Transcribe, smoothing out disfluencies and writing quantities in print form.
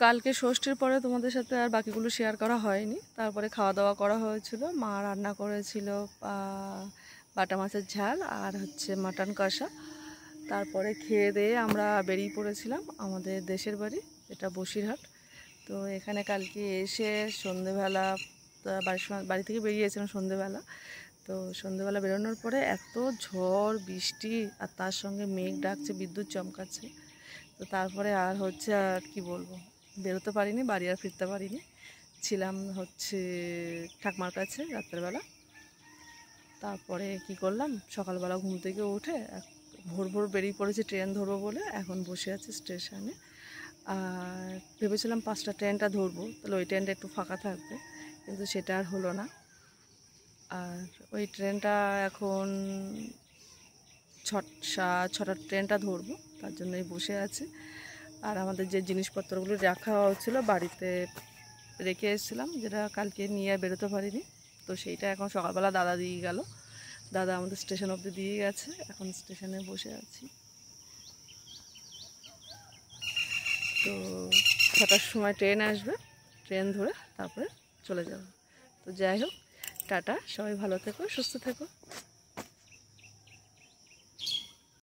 কালকে ষষ্ঠীর পরে তোমাদের সাথে আর বাকিগুলো শেয়ার করা হয়নি। তারপরে খাওয়া দাওয়া করা হয়েছিল, মা রান্না করেছিল বাটা মাছের ঝাল আর হচ্ছে মাটন কষা। তারপরে খেয়ে দিয়ে আমরা বেরিয়ে পড়েছিলাম আমাদের দেশের বাড়ি, এটা বসিরহাট। তো এখানে কালকে এসে সন্ধেবেলা বাড়ি থেকে বেরিয়েছিলাম সন্ধেবেলা। তো সন্ধেবেলা বেরোনোর পরে এত ঝড় বৃষ্টি আর তার সঙ্গে মেঘ ডাকছে, বিদ্যুৎ চমকাচ্ছে। তো তারপরে আর হচ্ছে আর কি বলবো, বেরোতে পারিনি, বাড়ি আর ফিরতে পারিনি। ছিলাম হচ্ছে ঠাকমার কাছে রাত্রেবেলা। তারপরে কি করলাম, সকালবেলা ঘুম থেকে উঠে ভোর ভোর বেরিয়ে পড়েছি ট্রেন ধরবো বলে। এখন বসে আছি স্টেশনে। আর ভেবেছিলাম 5টা ট্রেনটা ধরবো, তাহলে ওই ট্রেনটা একটু ফাঁকা থাকবে, কিন্তু সেটা আর হলো না। আর ওই ট্রেনটা এখন ছটার ট্রেনটা ধরবো, তার জন্যই বসে আছি। আর আমাদের যে জিনিসপত্রগুলো রাখা হচ্ছিল বাড়িতে রেখে এসেছিলাম, যেটা কালকে নিয়ে বেরোতে পারিনি, তো সেইটা এখন সকালবেলা দাদা দিয়ে গেল। দাদা আমাদের স্টেশন অবধি দিয়ে গেছে, এখন স্টেশনে বসে আছি। তো 6টার সময় ট্রেন আসবে, ট্রেন ধরে তারপরে চলে যাব। তো যাই হোক, টাটা, সবাই ভালো থেকো, সুস্থ থেকো।